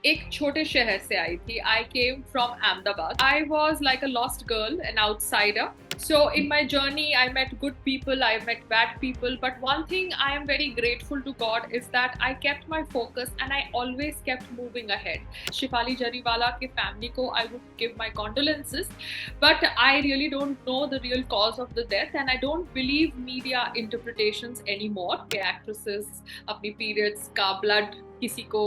एक छोटे शहर से आई थी. I came from Ahmedabad. I was like a lost girl, an outsider. So in my journey, I met good people, I met bad people. But one thing I am very grateful to God is that I kept my focus and I always kept moving ahead. Shifali Jariwala ke family ko I would give my condolences, but I really don't know the real cause of the death, and I don't believe media interpretations anymore. के actresses अपनी periods का blood किसी को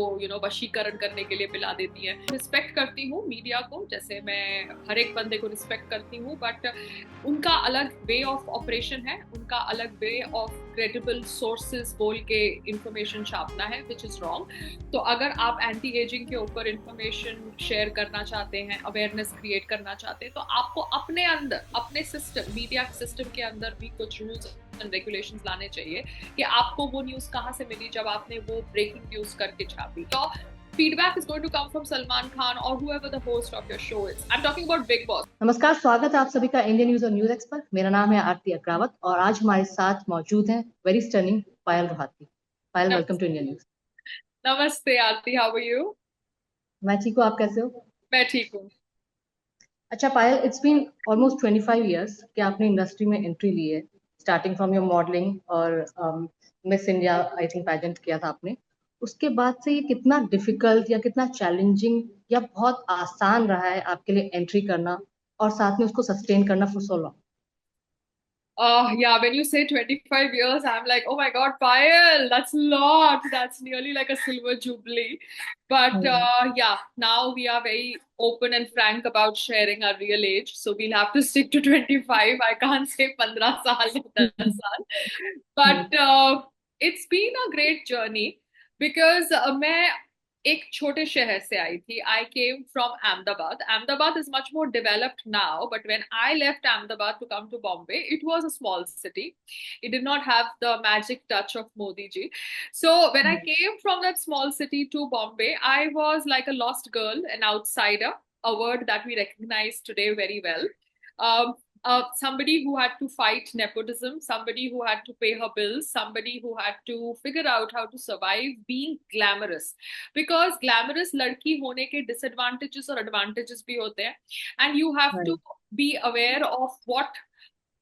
वशीकरण करने के लिए पिला देती है. रिस्पेक्ट करती हूँ मीडिया को, जैसे मैं हर एक बंदे को रिस्पेक्ट करती हूँ, बट उनका अलग वे ऑफ ऑपरेशन है, उनका अलग वे ऑफ क्रेडिबल सोर्सेज बोल के इंफॉर्मेशन छापना है, विच इज रॉन्ग. तो अगर आप एंटी एजिंग के ऊपर इंफॉर्मेशन शेयर करना चाहते हैं, अवेयरनेस क्रिएट करना चाहते हैं, तो आपको अपने अंदर, अपने सिस्टम, मीडिया सिस्टम के अंदर भी कुछ रूल्स एंड रेगुलेशंस लाने चाहिए कि आपको वो न्यूज कहाँ से मिली जब आपने वो ब्रेकिंग न्यूज करके छापी. तो feedback is going to come from Salman Khan or whoever the host of your show is. I'm talking about Big Boss. नमस्कार, स्वागत है आप सभी का इंडियन न्यूज और न्यूज एक्सपर्ट. मेरा नाम है आरती अग्रावत और आज हमारे साथ मौजूद हैं very stunning Payal Rohatgi. Payal, welcome to Indian news. नमस्ते आरती, हाउ आर यू? मैं ठीक हूँ, आप कैसे हो? मैं ठीक हूँ. अच्छा पायल, इट्स बीन ऑलमोस्ट 25 इयर्स कि आपने इंडस्ट्री में एंट्री ली है, स्टार्टिंग फ्रॉम योर मॉडलिंग और miss India I think pageant किया था आपने. उसके बाद से ये कितना डिफिकल्ट या कितना चैलेंजिंग या बहुत आसान रहा है आपके लिए एंट्री करना और साथ में उसको सस्टेन करना for so long? Yeah, when you say 25 years, I'm like, oh my God, Payal, that's a lot. That's nearly like a silver jubilee. But yeah, now we are very open and frank about sharing our real age. So we'll have to stick to 25. I can't say 15 saal, 10 saal. But it's been a great journey because मैं एक छोटे शहर से आई थी. I came from Ahmedabad. Ahmedabad is much more developed now, but when I left Ahmedabad to come to Bombay, it was a small city. It did not have the magic touch of Modi ji. So when I came from that small city to Bombay, I was like a lost girl, an outsider, a word that we recognize today very well. Somebody who had to fight nepotism, somebody who had to pay her bills, somebody who had to figure out how to survive being glamorous. Because glamorous लड़की होने के disadvantages और advantages भी होते हैं, and you have to be aware of what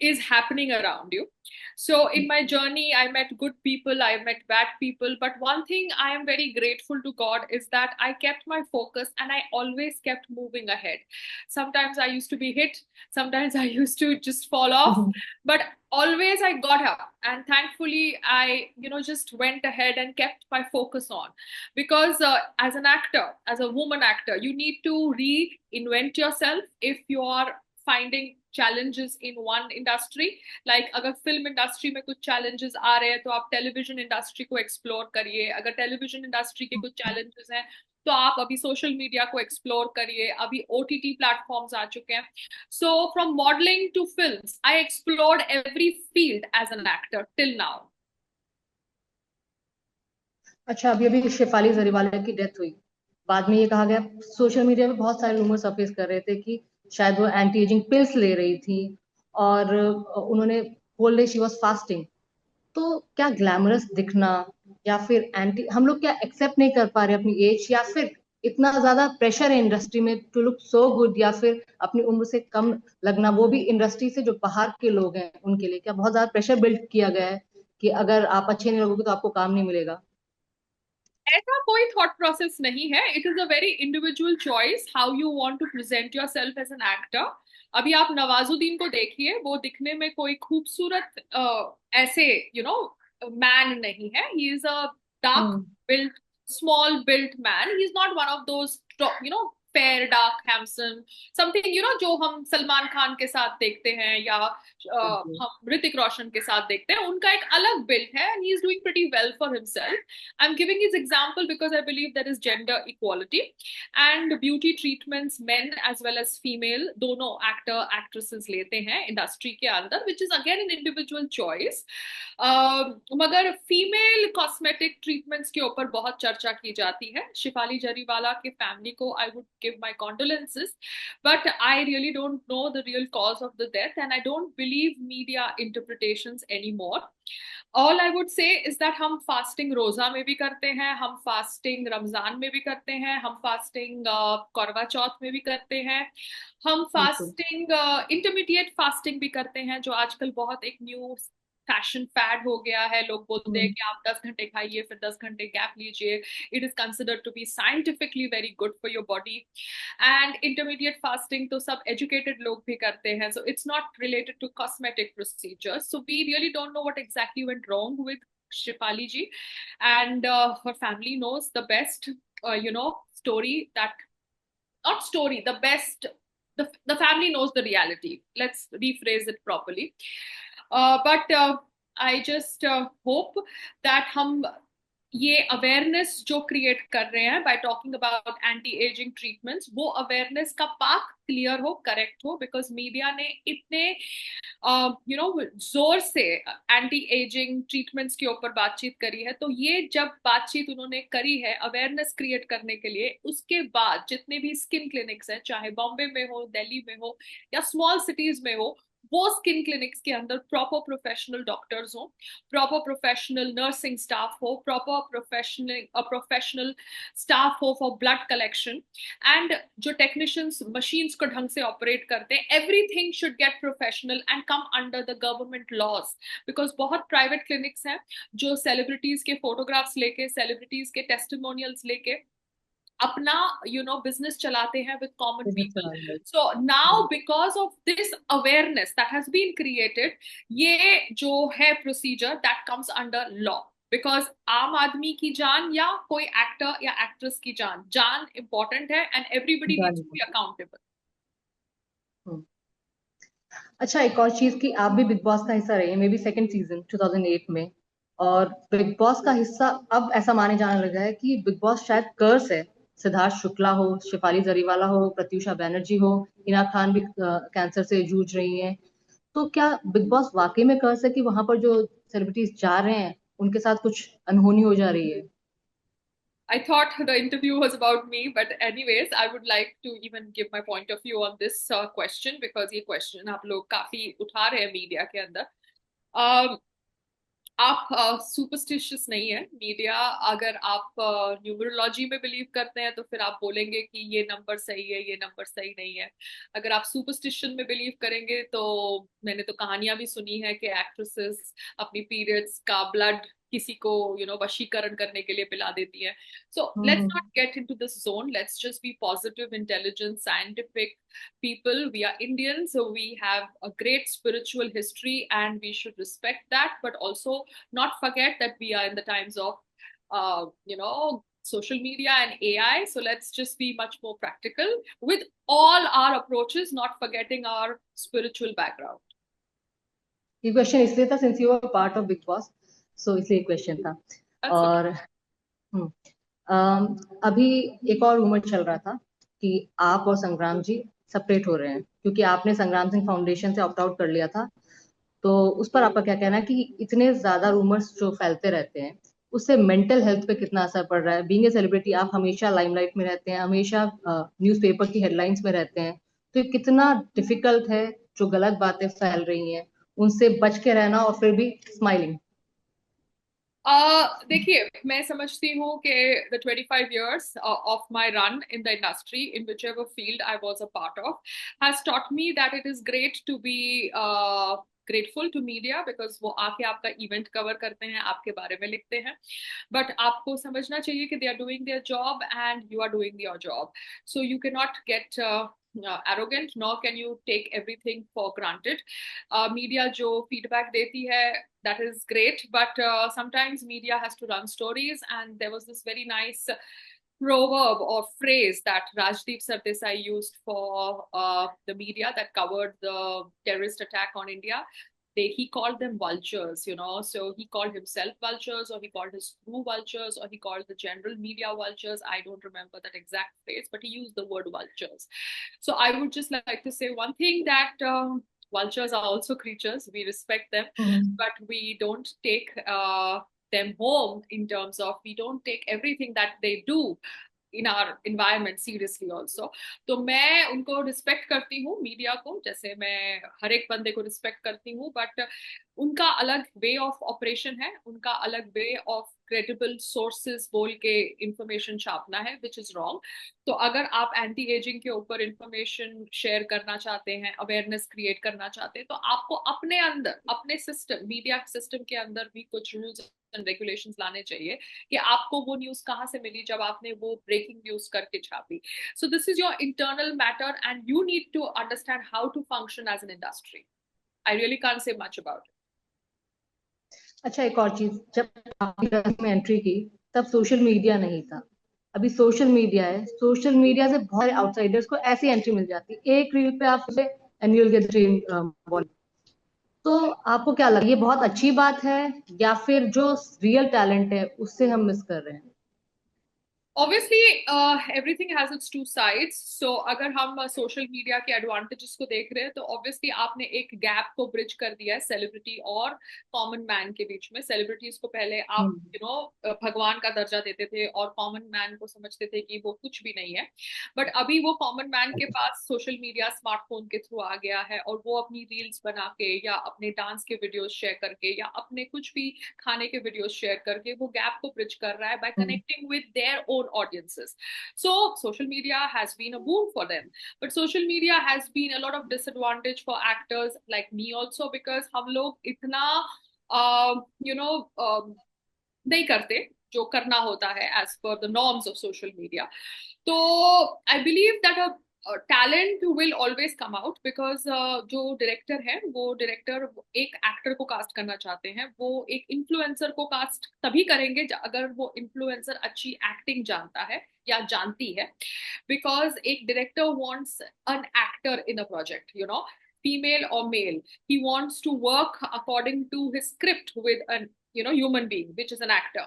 is happening around you. So in my journey, I met good people, I met bad people, but one thing I am very grateful to God is that I kept my focus and I always kept moving ahead. Sometimes I used to be hit, sometimes I used to just fall off, but always I got up, and thankfully I just went ahead and kept my focus on. Because as an actor, as a woman actor, you need to reinvent yourself if you are finding challenges in one industry. Like अगर film industry में कुछ challenges आ रहे हैं तो आप television industry को explore करिए. अगर टेलीविजन इंडस्ट्री के कुछ challenges हैं तो आप अभी सोशल मीडिया को एक्सप्लोर करिए. अभी OTT प्लेटफॉर्म्स आ चुके हैं. So from modelling to films, I explored every field as an actor till now. अच्छा, अभी अभी शेफाली जरीवाला की डेथ हुई, बाद में ये कहा गया, सोशल मीडिया पे बहुत सारे रूमर सरफेस कर रहे थे कि शायद वो एंटी एजिंग पिल्स ले रही थी और उन्होंने बोल रही शी वाज फास्टिंग. तो क्या ग्लैमरस दिखना या फिर एंटी, हम लोग क्या एक्सेप्ट नहीं कर पा रहे अपनी एज, या फिर इतना ज्यादा प्रेशर है इंडस्ट्री में टू लुक सो गुड, या फिर अपनी उम्र से कम लगना, वो भी इंडस्ट्री से जो बाहर के लोग हैं उनके लिए क्या बहुत ज्यादा प्रेशर बिल्ड किया गया है कि अगर आप अच्छे नहीं लगोगे तो आपको काम नहीं मिलेगा? ऐसा कोई थॉट प्रोसेस नहीं है. It is a very individual choice how you want to present yourself as an actor. अभी आप नवाजुद्दीन को देखिए, वो दिखने में कोई खूबसूरत ऐसे मैन नहीं है. He is a dark built, small built man. He's not one of those fair, dark, handsome, something जो हम सलमान खान के साथ देखते हैं या हम ऋतिक रोशन के साथ देखते हैं. उनका एक अलग बिल्ड है, and he is doing pretty well for himself. I'm giving his example because I believe there is gender equality and beauty treatments, men as well as female, दोनों actor actresses लेते हैं इंडस्ट्री के अंदर, which is again an individual choice. मगर female cosmetic treatments के ऊपर बहुत चर्चा की जाती है. शिफाली जरीवाला के फैमिली को I would give my condolences, but I really don't know the real cause of the death, and I don't believe media interpretations anymore. All I would say is that हम फास्टिंग रोजा में भी करते हैं, हम fasting Ramzan में भी करते हैं, हम फास्टिंग करवा चौथ में भी करते हैं, हम बिल्कुल। फास्टिंग इंटरमीडिएट फास्टिंग भी करते हैं, जो आजकल बहुत एक न्यू फैशन फैड हो गया है। लोग बोलते हैं हम्म। कि आप 10 घंटे खाइए फिर 10 घंटे गैप लीजिए, it is considered to be scientifically very good for your body. And intermediate fasting तो सब एजुकेटेड लोग भी करते हैं, so it's not related to cosmetic procedures, so we really don't know what exactly went wrong with Shefali ji, and her family knows the best, story that, not story, the best, the family knows the reality. Let's rephrase it properly. But I just hope that हम ये awareness जो create कर रहे हैं bye talking about anti ageing treatments, वो awareness का path clear हो, correct हो, बिकॉज मीडिया ने इतने जोर से एंटी एजिंग ट्रीटमेंट्स के ऊपर बातचीत करी है। तो ये जब बातचीत उन्होंने करी है अवेयरनेस क्रिएट करने के लिए, उसके बाद जितने भी स्किन क्लिनिक्स हैं, चाहे बॉम्बे में हो, दिल्ली में हो या स्मॉल सिटीज में हो, वो स्किन क्लिनिक्स के अंदर प्रॉपर प्रोफेशनल डॉक्टर्स हो, प्रॉपर प्रोफेशनल नर्सिंग स्टाफ हो, प्रॉपर प्रोफेशनल स्टाफ हो फॉर ब्लड कलेक्शन, एंड जो टेक्नीशियंस मशीन्स को ढंग से ऑपरेट करते हैं, everything should get professional and come under the government laws. Because बहुत प्राइवेट क्लिनिक्स हैं जो सेलिब्रिटीज के फोटोग्राफ्स लेके, सेलिब्रिटीज के टेस्टिमोनियल्स लेके अपना बिजनेस चलाते हैं with common बिजनेस people. चलाने में। So now because of this awareness that has been created, ये जो है procedure that comes under law, because आम आदमी की जान या कोई एक्टर या एक्ट्रेस की जान important है, and everybody needs to जान। be accountable. हम्म। अच्छा, एक और चीज कि आप भी बिग बॉस का हिस्सा रहे हैं, मे बी सेकंड सीजन 2008 में। और बिग बॉस का हिस्सा अब ऐसा माने जाने लगा है कि बिग बॉस शायद कर्स है। सिद्धार्थ शुक्ला हो, शेफाली जरीवाला हो, प्रत्यूषा बैनर्जी हो, हिना खान भी कैंसर से जूझ रही हैं। तो क्या बिग बॉस वाकई में कर्स है कि वहां पर जो सेलिब्रिटीज जा रहे हैं उनके साथ कुछ अनहोनी हो जा रही है? I thought the interview was about me, but anyways, I would like to even give my point of view on this question, because ये question आप लोग काफी उठा रहे हैं मीडिया के अंदर। आप सुपरस्टिशियस नहीं है मीडिया। अगर आप न्यूमरोलॉजी में बिलीव करते हैं तो फिर आप बोलेंगे कि ये नंबर सही है, ये नंबर सही नहीं है। अगर आप सुपरस्टिशन में बिलीव करेंगे तो मैंने तो कहानियां भी सुनी है कि एक्ट्रेसेस अपनी पीरियड्स का ब्लड किसी को वशीकरण करने के लिए पिला देती है। So let's hmm. Not get into this zone, let's just be positive, intelligent, scientific people. We are Indians, so we have a great spiritual history and we should respect that, but also not forget that we are in the times of social media and AI. So let's just be much more practical with all our approaches, not forgetting our spiritual background. ये question इसलिए था since you are part of Bigg Boss, so इसलिए question था। That's okay. और अभी एक और rumour चल रहा था कि आप और संग्राम जी सेपरेट हो रहे हैं, क्योंकि आपने संग्राम सिंह फाउंडेशन से ऑप्ट आउट कर लिया था। तो उस पर आपका क्या कहना है कि इतने ज्यादा रूमर्स जो फैलते रहते हैं उससे मेंटल हेल्थ पे कितना असर पड़ रहा है? बीइंग ए सेलिब्रिटी आप हमेशा लाइमलाइट में रहते हैं, हमेशा न्यूज़पेपर की हेडलाइंस में रहते हैं। तो ये कितना डिफिकल्ट है, जो गलत बातें फैल रही हैं उनसे बच के रहना और फिर भी स्माइलिंग। देखिए, मैं समझती हूँ कि the 25 years of my run in the industry, in whichever field I was a part of, has taught me that it is great to be grateful to media, because वो आके आपका इवेंट कवर करते हैं, आपके बारे में लिखते हैं, बट आपको समझना चाहिए कि they are doing their job and you are doing your job. So you cannot get arrogant, nor can you take everything for granted. Media जो feedback देती है, that is great, but sometimes media has to run stories, and there was this very nice proverb or phrase that Rajdeep Sardesai used for the media that covered the terrorist attack on India. He called them vultures, so he called himself vultures, or he called his crew vultures, or he called the general media vultures. I don't remember that exact phrase, but he used the word vultures. So I would just like to say one thing, that vultures are also creatures. We respect them, but we don't take them home, in terms of we don't take everything that they do in our environment seriously also. तो मैं उनको respect करती हूँ, media को, जैसे मैं हर एक बंदे को रिस्पेक्ट करती हूँ, बट उनका अलग वे ऑफ ऑपरेशन है, उनका अलग वे ऑफ क्रेडिबल सोर्सेज बोल के इंफॉर्मेशन छापना है, विच इज रॉन्ग। तो अगर आप एंटी एजिंग के ऊपर इंफॉर्मेशन शेयर करना चाहते हैं, अवेयरनेस क्रिएट करना चाहते हैं, तो आपको अपने अंदर, अपने सिस्टम, मीडिया सिस्टम के अंदर भी कुछ रूल्स एंड रेगुलेशंस लाने चाहिए कि आपको वो न्यूज कहाँ से मिली जब आपने वो ब्रेकिंग न्यूज करके छापी। So this is your internal matter and you need to understand how to function as an industry. I really can't say much about it. अच्छा, एक और चीज, जब आपने रंग में एंट्री की तब सोशल मीडिया नहीं था। अभी सोशल मीडिया है, सोशल मीडिया से बहुत आउटसाइडर्स को ऐसी एंट्री मिल जाती है, एक रील पे आप उसे and you will get the. तो आपको क्या लगता है, ये बहुत अच्छी बात है या फिर जो रियल टैलेंट है उससे हम मिस कर रहे हैं? Obviously everything has its two sides. So अगर हम सोशल मीडिया के एडवांटेजेस को देख रहे हैं, तो ऑब्वियसली आपने एक गैप को ब्रिज कर दिया है सेलिब्रिटी और कॉमन मैन के बीच में। सेलिब्रिटीज को पहले आप हम्म। भगवान का दर्जा देते थे और कॉमन मैन को समझते थे कि वो कुछ भी नहीं है। बट अभी वो कॉमन मैन के पास सोशल मीडिया स्मार्टफोन के थ्रू आ गया है, और वो अपनी रील्स बना के या अपने डांस के वीडियोस शेयर करके या अपने कुछ भी खाने के वीडियोस शेयर करके वो गैप को ब्रिज कर रहा है by hmm. Connecting with their own audiences. So social media has been a boon for them, but social media has been a lot of disadvantage for actors like me also, because हम लोग इतना you know नहीं करते जो करना होता है as per the norms of social media. तो I believe that talent will always come out, because जो डायरेक्टर है वो डायरेक्टर एक एक्टर को कास्ट करना चाहते हैं, वो एक इन्फ्लुएंसर को कास्ट तभी करेंगे अगर वो इन्फ्लुएंसर अच्छी एक्टिंग जानता है या जानती है। बिकॉज एक director wants an actor in a project, you know, female or male, he wants to work according to his script with an human being which is an actor.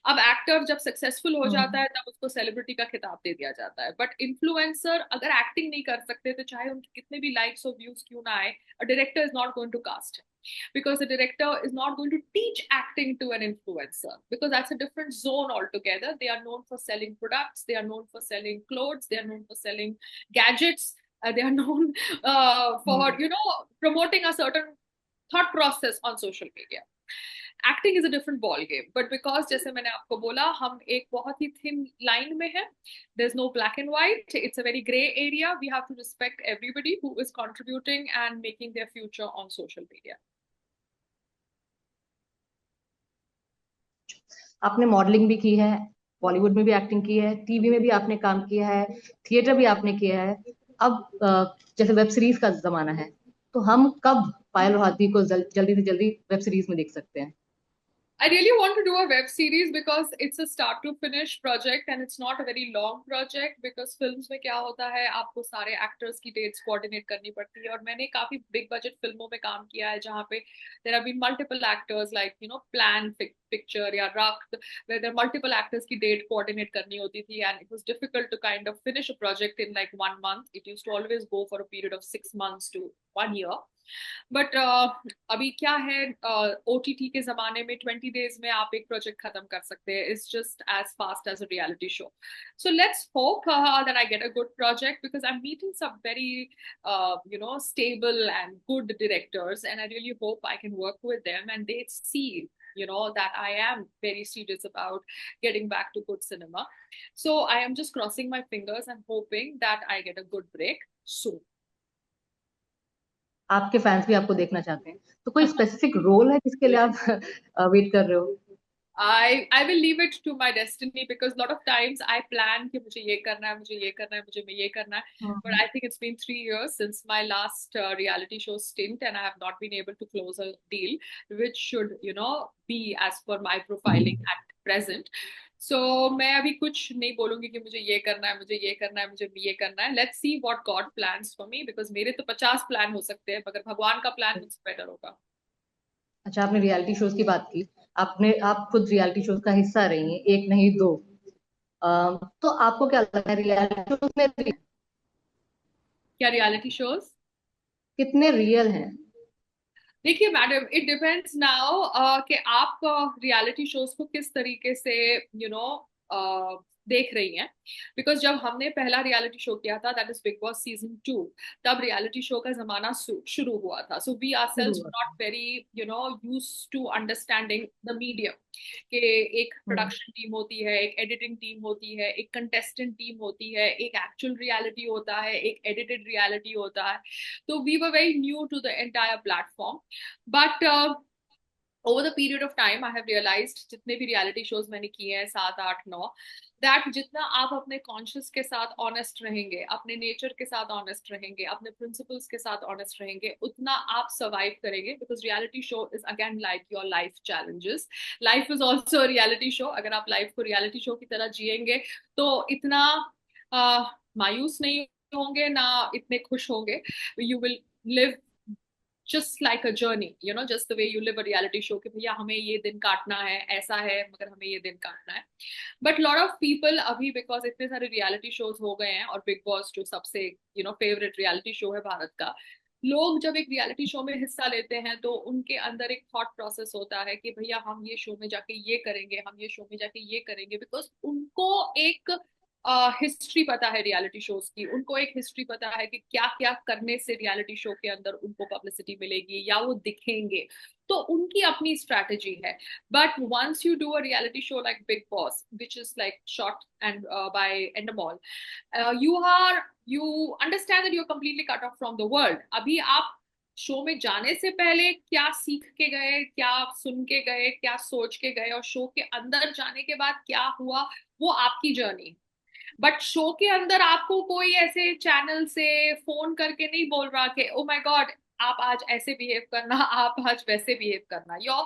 अब actor जब successful हो जाता हम्म। है तब उसको celebrity का खिताब दे दिया जाता है, बट इन्फ्लुएंसर अगर एक्टिंग नहीं कर सकते तो चाहे उनके कितने भी लाइक्स और व्यूज क्यों ना आए, a director is not going to cast because the director is not going to teach acting to an influencer, because that's a different zone altogether. They are known for selling products, they are known for selling clothes, they are known for selling gadgets, they are known for hmm. promoting a certain thought process on social media. Acting is a different ball game, but because जैसे मैंने आपको बोला हम एक बहुत ही thin line में है, there is no black and white, it's a very grey area, we have to respect everybody who is contributing and making their future on social media. आपने मॉडलिंग भी की है, बॉलीवुड में भी एक्टिंग की है, टीवी में भी आपने काम किया है, थिएटर भी आपने किया है। अब जैसे वेब सीरीज का जमाना है, तो हम कब पायल रोहातगी को जल्दी से जल्दी वेब सीरीज में देख सकते हैं? I really want to do a web series because it's a start to finish project and it's not a very long project, because films में क्या होता है आपको सारे actors की dates coordinate करनी पड़ती है, और मैंने काफी big budget फिल्मों में काम किया है जहाँ पे there have been multiple actors like Plan Picture या Rakt, where there are multiple actors की date coordinate करनी होती थी, and it was difficult to kind of finish a project in like 1 month. It used to always go for a period of 6 months to 1 year. But अभी क्या है, OTT के जमाने में 20 days में आप एक प्रोजेक्ट खत्म कर सकते हैं, it's just as fast as a reality show. So let's hope that I get a good project, because I am meeting some very stable and good directors, and I really hope I can work with them and they see that I am very serious about getting back to good cinema. So I am just crossing my fingers and hoping that I get a good break soon. आपके fans भी आपको देखना चाहते हैं, तो कोई specific role है जिसके लिए आप वेट कर रहे हो? I will leave it to my destiny, because a lot of times I plan कि मुझे ये करना है, मुझे ये करना है, मुझे ये करना है, but I think it's been 3 years since my last reality show stint and I have not been able to close a deal which should be as per my profiling at present. So मैं अभी कुछ नहीं बोलूंगी कि मुझे ये करना है, मुझे ये करना है, मुझे ये करना है। Let's see what God plans for me, because मेरे तो 50 प्लान हो सकते हैं मगर भगवान का प्लान मुझसे बेटर होगा। अच्छा, आपने रियलिटी शोज की बात की, आप खुद रियलिटी शोज का हिस्सा रही हैं, एक नहीं दो। तो आपको क्या लगता है, रियलिटी शोज में क्या रियलिटी शोज? कितने रियल हैं? देखिए मैडम, इट डिपेंड्स नाउ कि आप रियलिटी शोज को किस तरीके से यू नो देख रही हैं, बिकॉज जब हमने पहला रियलिटी शो किया था, that is Bigg Boss season 2, तब रियलिटी शो का जमाना शुरू हुआ था. सो वी शुरू आवरसेल्व्स हुआ नॉट था। Very used to understanding the medium, कि एक हम्म। प्रोडक्शन टीम होती है, एक एडिटिंग टीम होती है, एक कंटेस्टेंट टीम होती है, एक एक्चुअल रियलिटी होता है, एक एडिटेड रियलिटी होता है. तो we were very new to the entire platform. But over the period of time I have realised, जितने भी रियलिटी शोज मैंने किए हैं, 7 8 9, दैट जितना आप अपने कॉन्शियस के साथ ऑनेस्ट रहेंगे, अपने नेचर के साथ ऑनेस्ट रहेंगे, अपने प्रिंसिपल्स के साथ ऑनेस्ट रहेंगे, उतना आप सर्वाइव करेंगे. Because reality show is again like your life challenges. Life is also reality show. अगर आप लाइफ को रियलिटी शो की तरह जिएंगे तो इतना मायूस नहीं होंगे, ना इतने खुश होंगे. You will live just like a journey, just the way you live a reality show, कि भैया हमें ये दिन काटना है, ऐसा है, मगर हमें ये दिन काटना है. बट लॉट ऑफ पीपल अभी, बिकॉज इतने सारे रियलिटी शोज हो गए हैं, और बिग बॉस जो सबसे फेवरेट रियलिटी शो है भारत का, लोग जब एक रियलिटी शो में हिस्सा लेते हैं तो उनके अंदर एक थॉट प्रोसेस होता है कि भैया हम ये शो में जाके ये करेंगे, हम ये शो में जाके ये करेंगे, बिकॉज उनको एक हिस्ट्री पता है रियलिटी शोज की. उनको एक हिस्ट्री पता है कि क्या क्या करने से रियलिटी शो के अंदर उनको पब्लिसिटी मिलेगी या वो दिखेंगे. तो उनकी अपनी स्ट्रैटेजी है. But once you do a reality show like Bigg Boss, which is like shot and by Endemol, you understand that you're completely cut off from the world. अभी आप शो में जाने से पहले क्या सीख के गए, क्या सुन के गए, क्या सोच के गए, और शो के अंदर जाने के बाद क्या हुआ, वो आपकी जर्नी. बट शो के अंदर आपको कोई ऐसे चैनल से फोन करके नहीं बोल रहा कि ओ माय गॉड आप आज ऐसे बिहेव करना, आप आज वैसे बिहेव करना. Your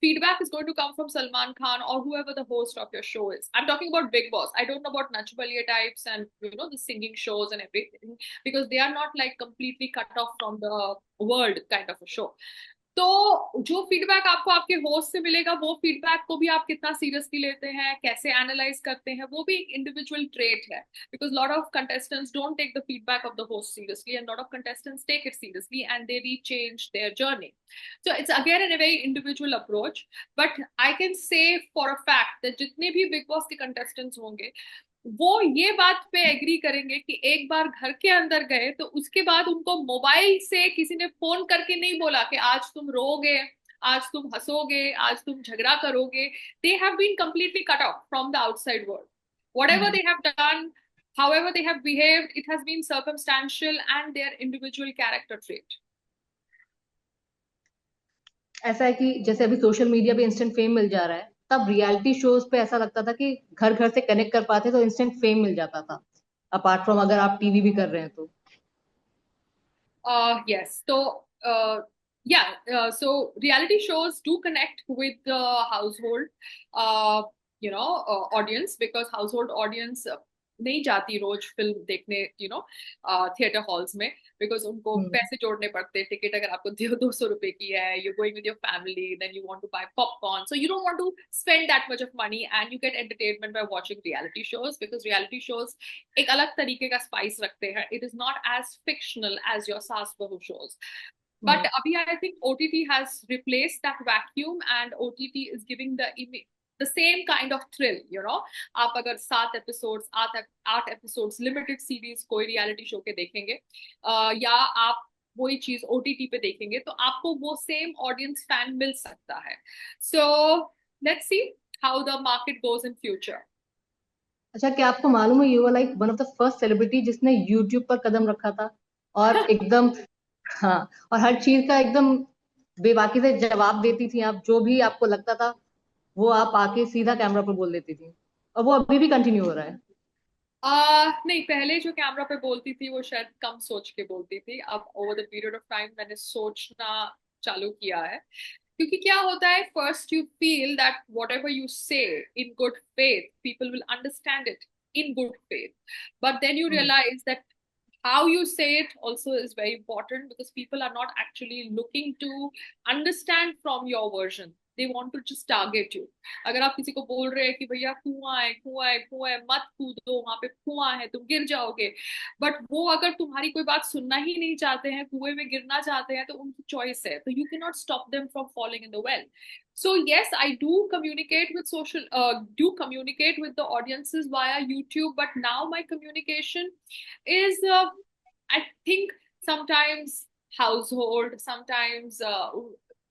feedback is going to come from Salman Khan or whoever the host of your show is. I'm talking about Big Boss. I don't know about Nach Baliya types and the singing shows and everything, because they are not like completely cut off from the world kind of a show. तो जो feedback आपको आपके host से मिलेगा, वो feedback को भी आप कितना सीरियसली लेते हैं, कैसे एनालाइज करते हैं, वो भी एक इंडिविजुअल ट्रेट है. Because lot of contestants don't take the feedback of the host seriously, and lot of contestants take it seriously and they rechange their journey. So it's again a very individual approach, but I can say for a fact that जितने भी big boss के contestants होंगे, वो ये बात पे agree करेंगे कि एक बार घर के अंदर गए तो उसके बाद उनको मोबाइल से किसी ने फोन करके नहीं बोला कि आज तुम रोगे, आज तुम हंसोगे, आज तुम झगड़ा करोगे. They have been completely cut off from the outside world. Whatever they have done, however they have behaved, it has been circumstantial and their individual character trait. ऐसा है कि जैसे अभी सोशल मीडिया पे इंस्टेंट फेम मिल जा रहा है, तब रियलिटी शोज पे ऐसा लगता था कि घर घर से कनेक्ट कर पाते तो इंस्टेंट फेम मिल जाता था, अपार्ट फ्रॉम अगर आप टीवी भी कर रहे हैं तो. Yes. So, yeah. So reality shows do connect with the household, audience, because household audience नहीं जाती रोज फिल्म देखने, थिएटर हॉल्स में, बिकॉज उनको हम्म. पैसे जोड़ने पड़ते हैं. टिकट अगर आपको 200 रुपए की है, you going with your family, then you want to buy popcorn, so you don't want to spend that much of money, and you get entertainment by watching reality shows, because reality shows एक अलग तरीके का spice रखते हैं. It is not as fictional as your सास बहू shows. But abhi, I think OTT has replaced that vacuum, and OTT is giving the same kind of thrill. आप अगर 7 एपिसोड्स, 8 एपिसोड्स लिमिटेड सीरीज कोई reality show के देखेंगे, या आप वही चीज OTT पे देखेंगे, तो आपको वो सेम ऑडियंस फैन मिल सकता है. So let's see how the market goes in future. अच्छा, क्या आपको मालूम है you were like one of the first celebrity जिसने यूट्यूब पर कदम रखा था, और एकदम, हाँ, और हर चीज का एकदम बेबाकी से जवाब देती थी आप, जो भी आपको लगता था वो आप आके सीधा कैमरा पर बोल देती थी, और वो अभी भी कंटिन्यू हो रहा है. नहीं, पहले जो कैमरा पे बोलती थी वो शायद कम सोच के बोलती थी. अब over the period of time मैंने सोचना चालू किया है. क्योंकि क्या होता है, first you feel that whatever you say in good faith, people will understand it in good faith. But then you realize that how you say it also is very important, because people are not actually looking to understand from your version. they want to just target you. अगर आप किसी को बोल रहे हैं कि भैया कुआं है, कुआं है, कुआं है, मत कूदो, वहां पे कुआं है, तुम गिर जाओगे, बट वो अगर तुम्हारी कोई बात सुनना ही नहीं चाहते हैं, कुएं में गिरना चाहते हैं, तो उनकी चॉइस है, तो you can not stop them from falling in the well. So yes, I do communicate with the audiences via YouTube, but now my communication is, I think, sometimes household, sometimes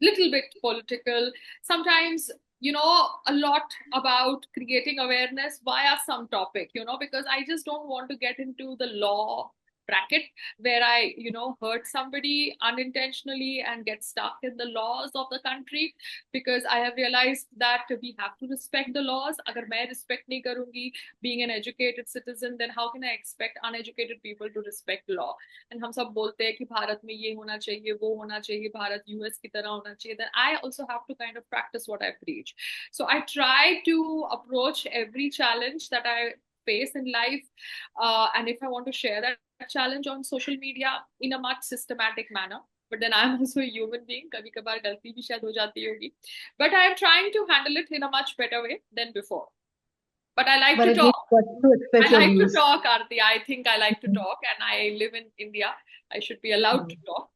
little bit political, sometimes, a lot about creating awareness via some topic, because I just don't want to get into the law bracket where I, hurt somebody unintentionally and get stuck in the laws of the country, because I have realized that we have to respect the laws. Agar main respect nahi karungi, being an educated citizen, then how can I expect uneducated people to respect law? And हम सब बोलते हैं कि भारत में ये होना चाहिए, वो होना चाहिए, भारत यूएस की तरह होना चाहिए. Then I also have to kind of practice what I preach. So I try to approach every challenge that I face in life, and if I want to share that challenge on social media in a much systematic manner. But then I'm also a human being. कभी कभार गलती भी शायद हो जाती होगी. But I am trying to handle it in a much better way than before. But I like but to at least talk. you got to I express your like to views. talk, Aarti. I think I like to talk, and I live in India. I should be allowed to talk.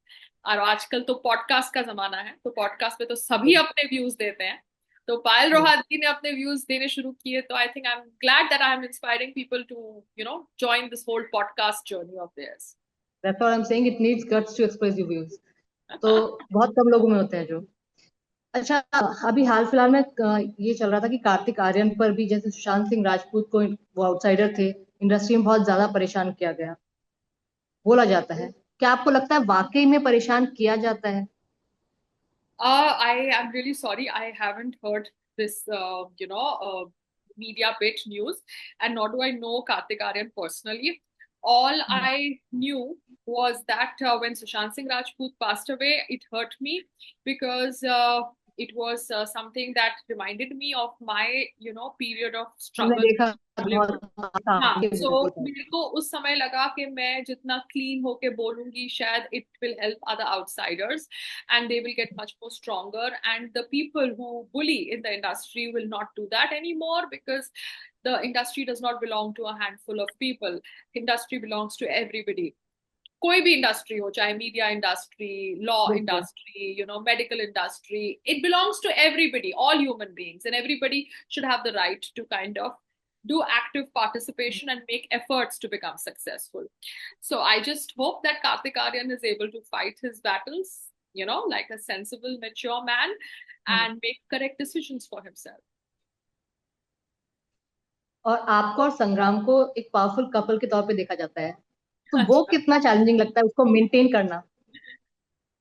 और आजकल तो podcast का जमाना है, तो podcast पे तो सभी अपने व्यूज देते हैं. तो पायल रोहातगी ने अपने व्यूज देने शुरू किए, तो I think I am glad that I am inspiring people to join this whole podcast journey of theirs. That's what I'm saying. It needs guts to express your views. तो बहुत कम लोगों में होते हैं जो. अच्छा, अभी हाल फिलहाल में ये चल रहा था कि कार्तिक आर्यन पर भी, जैसे सुशांत सिंह राजपूत को, वो आउटसाइडर थे, इंडस्ट्री में बहुत ज्यादा परेशान किया गया, बोला जाता है. क्या आपको लगता है वाकई में परेशान किया जाता है? I am really sorry. I haven't heard this, media bit news, and nor do I know Kartik Aaryan personally. All I knew was that when Sushant Singh Rajput passed away, it hurt me because it was something that reminded me of my, period of हमने struggle देखा in Bollywood. बहुत था. हाँ, सो बिल्कुल. मेरे को उस समय लगा कि मैं जितना क्लीन होके बोलूंगी, शायद it will help other outsiders and they will get much more stronger, and the people who bully in the industry will not do that anymore, because the industry does not belong to a handful of people. Industry belongs to everybody. कोई भी industry हो, चाहे media industry, law industry, medical industry, it belongs to everybody, all human beings, and everybody should have the right to kind of do active participation and make efforts to become successful. So I just hope that Kartik Aaryan is able to fight his battles, like a sensible, mature man, and make correct decisions for himself. और आपको और संग्राम को एक powerful couple के तौर पे देखा जाता है, तो वो कितना चैलेंजिंग लगता है उसको मेंटेन करना?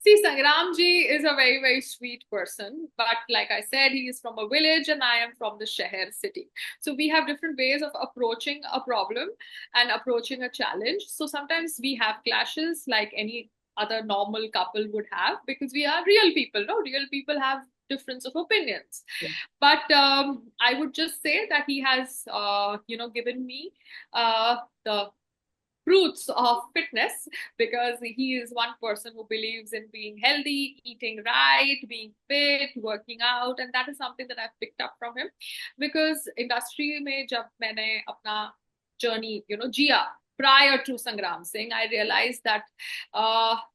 See, Sangramji is a very, very sweet person. But like I said, he is from a village and I am from the Shahar city. So we have different ways of approaching a problem and approaching a challenge. So sometimes we have clashes like any other normal couple would have, because we are real people, no? Real people have difference of opinions. Yeah. But I would just say that he has, given me the fruits of fitness, because he is one person who believes in being healthy, eating right, being fit, working out, and that is something that I've picked up from him. Because industry mein jab maine apna journey, jiya prior to Sangram Singh, I realized that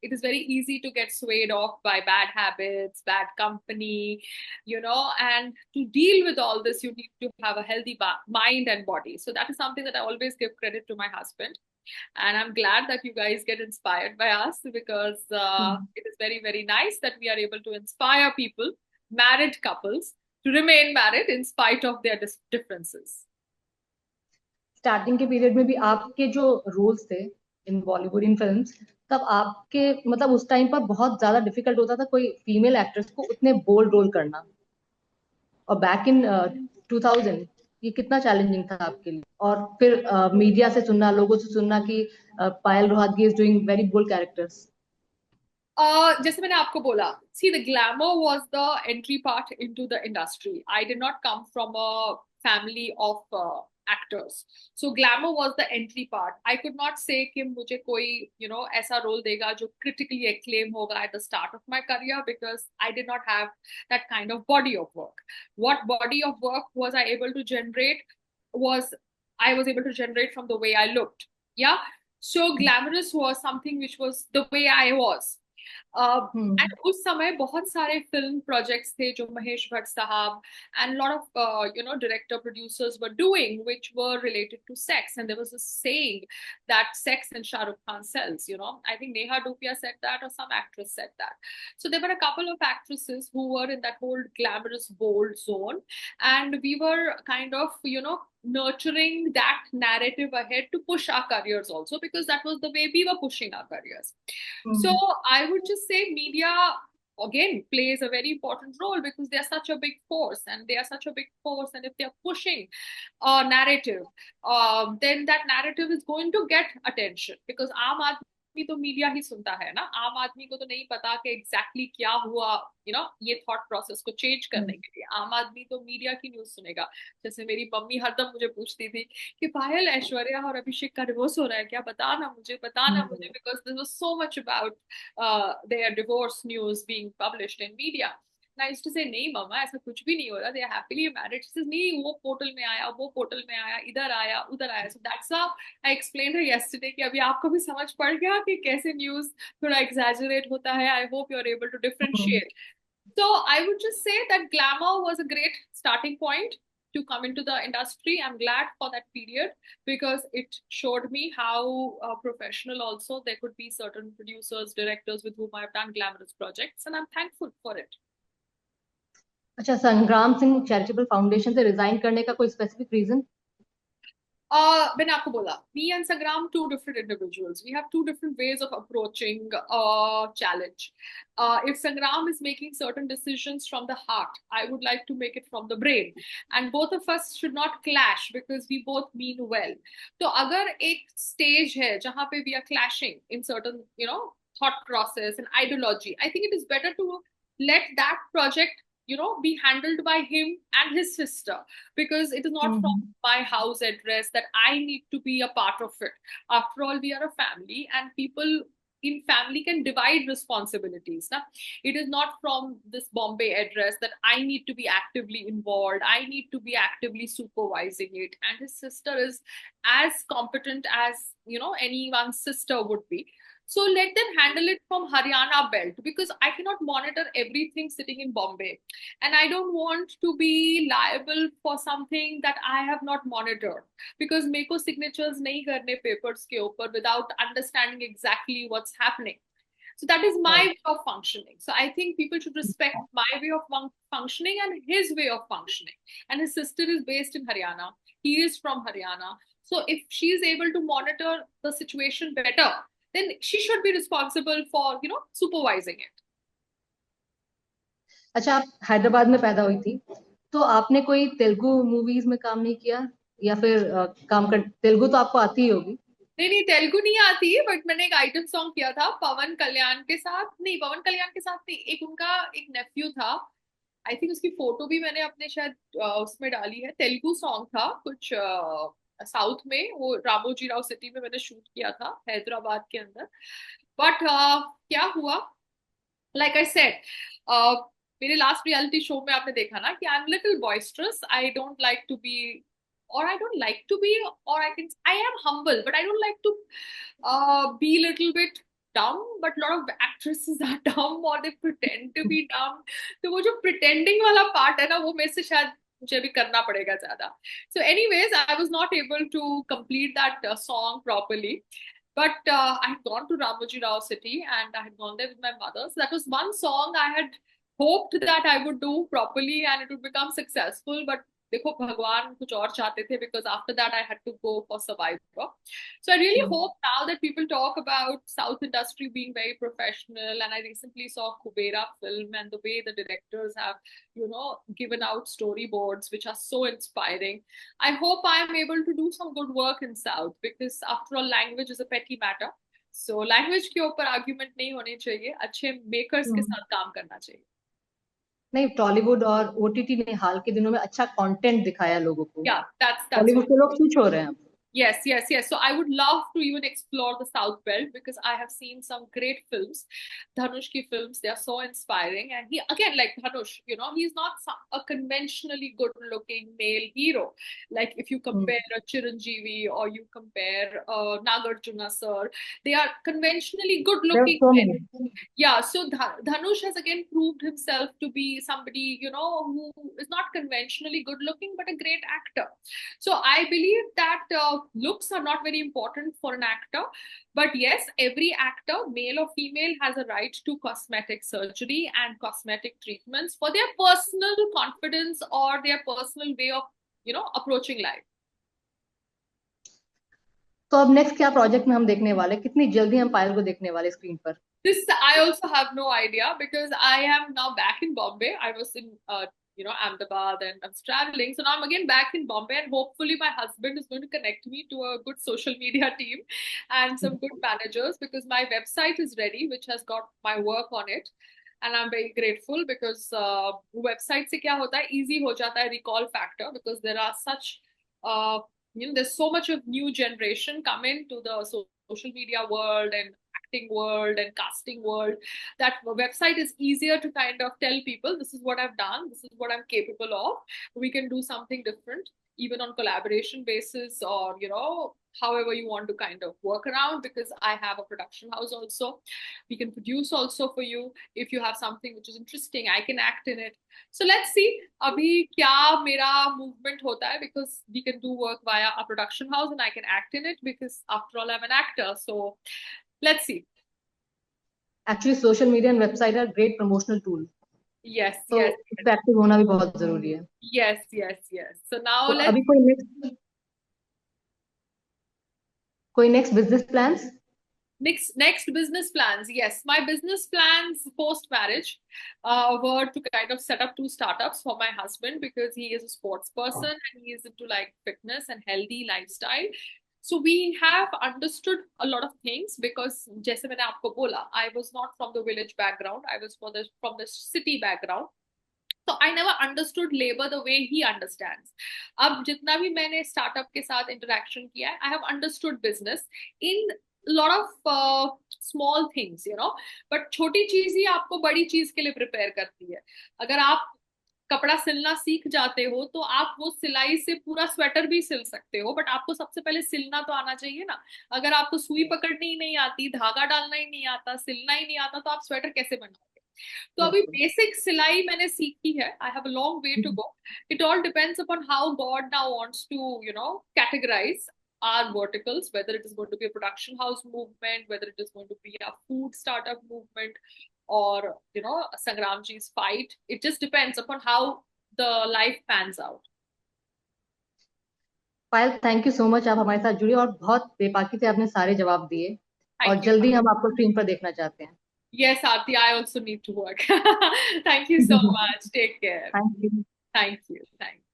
it is very easy to get swayed off by bad habits, bad company, and to deal with all this, you need to have a healthy mind and body. So that is something that I always give credit to my husband. And I'm glad that you guys get inspired by us, because it is very, very nice that we are able to inspire people, married couples, to remain married in spite of their differences. Starting के period में भी आपके जो roles थे इन Bollywood, in films, तब आपके मतलब उस टाइम पर बहुत ज्यादा डिफिकल्ट होता था कोई फीमेल एक्ट्रेस को उतने बोल्ड रोल करना. और बैक इन 2000 ये कितना चैलेंजिंग था आपके लिए? और फिर मीडिया से सुनना, लोगों से सुनना कि Payal Rohatgi is doing very bold characters. जैसे मैंने आपको बोला, see, the glamour was the entry part into the industry. I did not come from a family of actors. So glamour was the entry part. I could not say कि मुझे कोई ऐसा role देगा जो critically acclaim होगा at the start of my career, because I did not have that kind of body of work. What body of work was I able to generate was I was able to generate from the way I looked. Yeah. So glamorous was something which was the way I was. And उस समय बहुत सारे film projects थे जो महेश भट्ट साहब and lot of director producers were doing, which were related to sex, and there was a saying that sex in Shah Rukh Khan sells. I think Neha Dhupia said that, or some actress said that. So there were a couple of actresses who were in that whole glamorous bold zone, and we were kind of nurturing that narrative ahead to push our careers also, because that was the way we were pushing our careers. So I would just say media again plays a very important role, because they are such a big force, and if they are pushing a narrative, then that narrative is going to get attention, because आम आदमी तो media ही सुनता है ना. आम आदमी को तो नहीं पता कि एग्जैक्टली क्या हुआ ये थॉट प्रोसेस को चेंज करने के लिए. आम आदमी तो मीडिया की न्यूज सुनेगा. जैसे मेरी मम्मी हरदम मुझे पूछती थी कि पायल, ऐश्वर्या और अभिषेक का डिवोर्स हो रहा है क्या, बताना मुझे, because this was so much about their divorce news being published in media. And I used to say, नहीं मम्मा, ऐसा कुछ भी नहीं हो रहा, they are happily married. She says, नहीं, वो पोर्टल में आया, इधर आया, उधर आया. So that's how I explained her yesterday कि अभी आपको भी समझ पड़ गया कि कैसे न्यूज थोड़ा exaggerate होता है. I hope you're able to differentiate. So I would just say that glamour was a great starting point to come into the industry. I'm glad for that period, because it showed me how professional also there could be certain producers, directors with whom I've done glamorous projects, and I'm thankful for it. अच्छा, संग्राम Singh charitable foundation से resign करने का कोई specific reason? मैंने आपको बोला, me and Sangram, two different individuals. We have two different ways of approaching a challenge. If Sangram is making certain decisions from the heart, I would like to make it from the brain. And both of us should not clash, because we both mean well. तो अगर एक stage है जहाँ पे we are clashing in certain, thought process and ideology, I think it is better to let that project be handled by him and his sister, because it is not from my house address that I need to be a part of it. After all, we are a family, and people in family can divide responsibilities. Now, it is not from this Bombay address that I need to be actively involved. I need to be actively supervising it. And his sister is as competent as, anyone's sister would be. So let them handle it from Haryana belt, because I cannot monitor everything sitting in Bombay. And I don't want to be liable for something that I have not monitored, because meko signatures nahi karne papers ke upar without understanding exactly what's happening. So that is my way of functioning. So I think people should respect my way of functioning and his way of functioning. And his sister is based in Haryana. He is from Haryana. So if she is able to monitor the situation better, then she should be responsible for, supervising it. अच्छा, आप हैदराबाद में पैदा हुई थी, तो आपने कोई Telugu movies में काम नहीं किया, या फिर तेलुगु तो आपको आती ही होगी? नहीं, तेलुगु नहीं आती, बट मैंने एक आइटम सॉन्ग किया था पवन कल्याण के साथ. नहीं, एक उनका एक नेफ्यू था. आई थिंक उसकी फोटो भी मैंने अपने शायद उसमें डाली है. तेलुगु सॉन्ग था कुछ साउथ में, वो रामोजी राव सिटी में मैंने शूट किया था, हैदराबाद के अंदर. बट क्या हुआ, लाइक आई सेड, मेरे लास्ट रियलिटी शो में आपने देखा ना कि I am little boisterous. I don't like to be, or I don't like to be, or I am humble, but I don't like to be a little bit dumb. But a lot of actresses are dumb, or they pretend to be dumb. तो वो जो pretending वाला part है ना, वो मेरे से शायद मुझे भी करना पड़ेगा ज्यादा. So anyways, I was not able to complete that song properly. But I had gone to Ramoji Rao City, and I had gone there with my mother. So that was one song I had hoped that I would do properly and it would become successful. But देखो, भगवान कुछ और चाहते थे, because after that I had to go for Survivor. So I really hope now that people talk about South industry being very professional, and I recently saw Kubera film, and the way the directors have, given out storyboards which are so inspiring. I hope I am able to do some good work in South, because after all, language is a petty matter. So language के ऊपर argument नहीं होनी चाहिए, अच्छे makers के साथ काम करना चाहिए. नहीं, टॉलीवुड और ओटीटी ने हाल के दिनों में अच्छा कंटेंट दिखाया लोगों को। Yeah, that's Bollywood what. से लोग स्विच हो रहे हैं अब। Yes, yes, yes. So I would love to even explore the South Belt because I have seen some great films. Dhanush ki films, they are so inspiring. And he, again, like Dhanush, he's not a conventionally good looking male hero. Like if you compare a Chiranjeevi or you compare Nagarjuna sir, they are conventionally good their looking so men. Many. Yeah, so Dhanush has again proved himself to be somebody, who is not conventionally good looking, but a great actor. So I believe that looks are not very important for an actor. But yes, every actor, male or female, has a right to cosmetic surgery and cosmetic treatments for their personal confidence or their personal way of, approaching life. तो अब next क्या project में हम देखने वाले, कितनी जल्दी हम पायल को देखने वाले स्क्रीन पर? This I also have no idea because I am now back in Bombay. I was in Ahmedabad and I was traveling. So now I'm again back in Bombay and hopefully my husband is going to connect me to a good social media team and some good managers because my website is ready, which has got my work on it. And I'm very grateful because website se kya hota hai, easy ho jata hai recall factor because there are such there's so much of new generation come into the social media world and acting world and casting world that website is easier to kind of tell people this is what I've done, this is what I'm capable of. We can do something different even on collaboration basis or however you want to kind of work around because I have a production house also. We can produce also for you. If you have something which is interesting, I can act in it. So let's see abhi kya mera movement hota hai because we can do work via a production house and I can act in it because after all I'm an actor. So let's see. Actually social media and website R great promotional tool, Yes, तो yes, इस पे active होना भी बहुत जरूरी है। yes, yes, yes. So now तो let's अभी कोई next business plans? next business plans. Yes, my business plans post marriage were to kind of set up two startups for my husband because he is a sports person and he is into like fitness and healthy lifestyle. So we have understood a lot of things because जैसे मैंने आपको बोला, I was not from the village background. I was from the city background. So I never understood labor the way he understands. अब जितना भी मैंने startup के साथ इंटरेक्शन किया है, I have understood business in lot of small things, but छोटी चीज ही आपको बड़ी चीज के लिए प्रिपेयर करती है। अगर आप कपड़ा सिलना सीख जाते हो तो आप वो सिलाई से पूरा स्वेटर भी सिल सकते हो, बट आपको सबसे पहले सिलना तो आना चाहिए ना। अगर आपको सुई पकड़नी ही नहीं आती, धागा डालना ही नहीं आता, सिलना ही नहीं आता, तो आप स्वेटर कैसे बनाओगे? तो अभी बेसिक सिलाई मैंने सीखी है। I have a long way to go. It all depends upon how God now wants to categorize our verticals, whether it is going to be a production house movement, whether it is going to be a food startup movement, or Sangramji's fight. It just depends upon how the life pans out. Payal, thank you so much, आप हमारे साथ जुड़े और बहुत बेबाकी से आपने सारे जवाब दिए, और Thank you. जल्दी हम आपको स्क्रीन पर देखना चाहते हैं। Yes, Aarti, I also need to work. Thank you so much. Take care. Thank you. Thank you. Thank you.